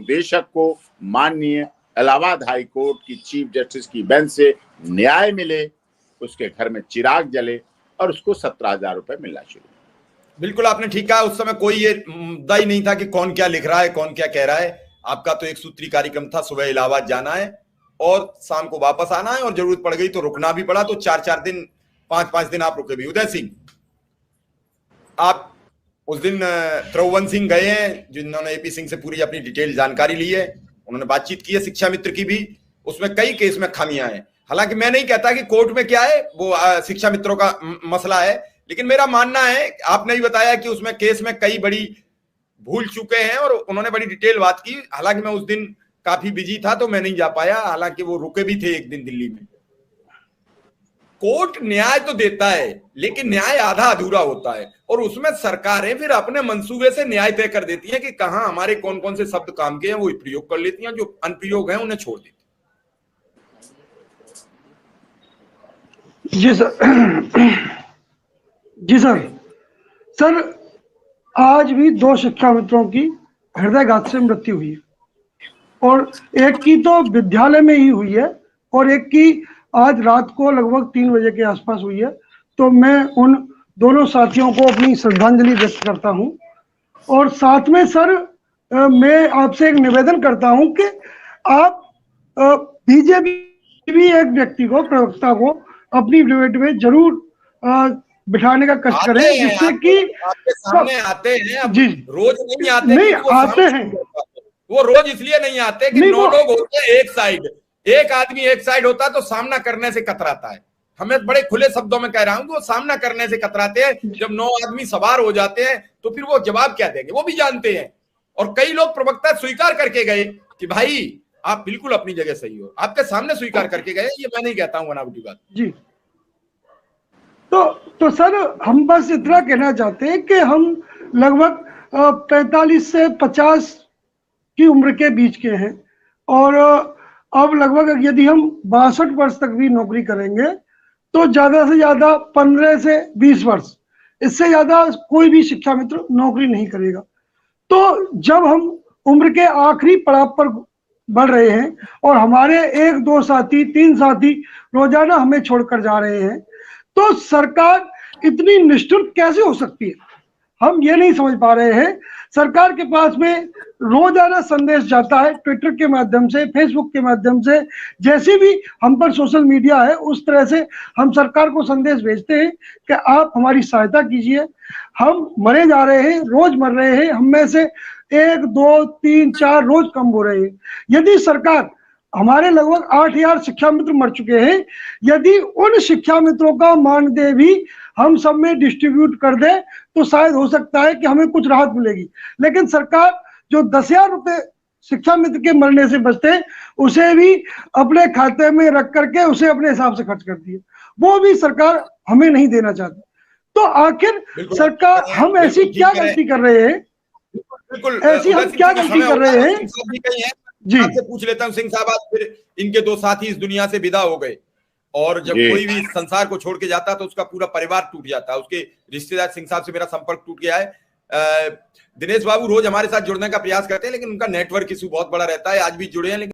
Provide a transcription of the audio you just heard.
निदेशक को माननीय इलाहाबाद हाई कोर्ट की चीफ जस्टिस की बेंच से न्याय मिले, उसके घर में चिराग जले और उसको 17,000 रुपए मिलना शुरू। बिल्कुल आपने ठीक कहा, उस समय कोई ये मुद्दा ही नहीं था कि कौन क्या लिख रहा है, कौन क्या कह रहा है। आपका तो एक सूत्री कार्यक्रम था, सुबह इलाहाबाद जाना है और शाम को वापस आना है, और जरूरत पड़ गई तो रुकना भी पड़ा, तो 4-4 दिन 5-5 दिन आप रुके भी। उदय सिंह, आप उस दिन त्रौवन सिंह गए हैं जिन्होंने एपी सिंह से पूरी अपनी डिटेल जानकारी ली है, उन्होंने बातचीत की है शिक्षा मित्र की भी, उसमें कई केस में खामियां हैं। हालांकि मैं नहीं कहता कि कोर्ट में क्या है वो शिक्षा मित्रों का मसला है, लेकिन मेरा मानना है, आपने भी बताया कि उसमें केस में कई बड़ी भूल चुके हैं और उन्होंने बड़ी डिटेल बात की। हालांकि मैं उस दिन काफी बिजी था तो मैं नहीं जा पाया, हालांकि वो रुके भी थे एक दिन दिल्ली में। कोर्ट न्याय तो देता है लेकिन न्याय आधा अधूरा होता है, और उसमें सरकारें फिर अपने मंसूबे से न्याय तय कर देती हैं कि कहां हमारे कौन कौन से शब्द काम के हैं, वो प्रयोग कर लेती हैं, जो अनुप्रयोग हैं उन्हें छोड़ देती हैं। जी सर। जी सर। सर, आज भी 2 शिक्षा मित्रों की हृदयघात से मृत्यु हुई है, और एक की तो विद्यालय में ही हुई है और एक की आज रात को लगभग 3 बजे के आसपास हुई है। तो मैं उन दोनों साथियों को अपनी श्रद्धांजलि व्यक्त करता हूं, और साथ में सर मैं आपसे एक निवेदन करता हूं कि आप बीजेपी भी एक व्यक्ति को, प्रवक्ता को अपनी डिबेट में जरूर बिठाने का कष्ट करें, जिससे कि आपके सामने आते हैं। जी, रोज नहीं आते, नहीं आते हैं, वो रोज इसलिए नहीं आते कि 9 लोग होते हैं एक साइड, एक आदमी एक साइड होता है तो सामना करने से कतराता है। हमें बड़े खुले शब्दों में कह रहा हूं कि वो सामना करने से कतराते हैं। जब 9 आदमी सवार हो जाते हैं तो फिर वो जवाब क्या देंगे वो भी जानते हैं, और कई लोग प्रवक्ता स्वीकार करके गए कि भाई आप बिल्कुल अपनी जगह सही हो, आपके सामने स्वीकार करके गए। ये मैं नहीं कहता हूं बनावटी बात जी। तो सर हम बस इतना कहना चाहते हैं कि हम लगभग 45 से 50 की उम्र के बीच के हैं, और अब लगभग यदि हम 62 वर्ष तक भी नौकरी करेंगे तो ज्यादा से ज्यादा 15 से 20 वर्ष, इससे ज्यादा कोई भी शिक्षा मित्र नौकरी नहीं करेगा। तो जब हम उम्र के आखिरी पड़ाव पर बढ़ रहे हैं और हमारे 1-2 साथी 3 साथी रोजाना हमें छोड़कर जा रहे हैं, तो सरकार इतनी निष्ठुर कैसे हो सकती है, हम ये नहीं समझ पा रहे हैं। सरकार के पास में रोजाना संदेश जाता है, ट्विटर के माध्यम से, फेसबुक के माध्यम से, जैसे भी हम पर सोशल मीडिया है उस तरह से हम सरकार को संदेश भेजते हैं कि आप हमारी सहायता कीजिए, हम मरे जा रहे हैं, रोज मर रहे हैं, हम में से 1, 2, 3, 4 रोज कम हो रहे हैं। यदि सरकार, हमारे लगभग 8,000 शिक्षा मित्र मर चुके हैं, यदि उन शिक्षा मित्रों का मानदेय भी हम सब में डिस्ट्रीब्यूट कर दे तो शायद हो सकता है कि हमें कुछ राहत मिलेगी। लेकिन सरकार जो 10,000 रुपए शिक्षा मित्र के मरने से बचते हैं उसे भी अपने खाते में रख करके उसे अपने हिसाब से खर्च करती है, वो भी सरकार हमें नहीं देना चाहती। तो आखिर सरकार, हम ऐसी क्या गलती कर रहे हैं, ऐसी हम क्या गलती कर रहे हैं? जी, आपसे पूछ लेता हूं सिंह साहब, आज फिर इनके 2 साथी इस दुनिया से विदा हो गए, और जब कोई भी संसार को छोड़ के जाता तो उसका पूरा परिवार टूट जाता है। उसके रिश्तेदार, सिंह साहब से मेरा संपर्क टूट गया है। दिनेश बाबू रोज हमारे साथ जुड़ने का प्रयास करते हैं लेकिन उनका नेटवर्क इशू बहुत बड़ा रहता है, आज भी जुड़े हैं लेकिन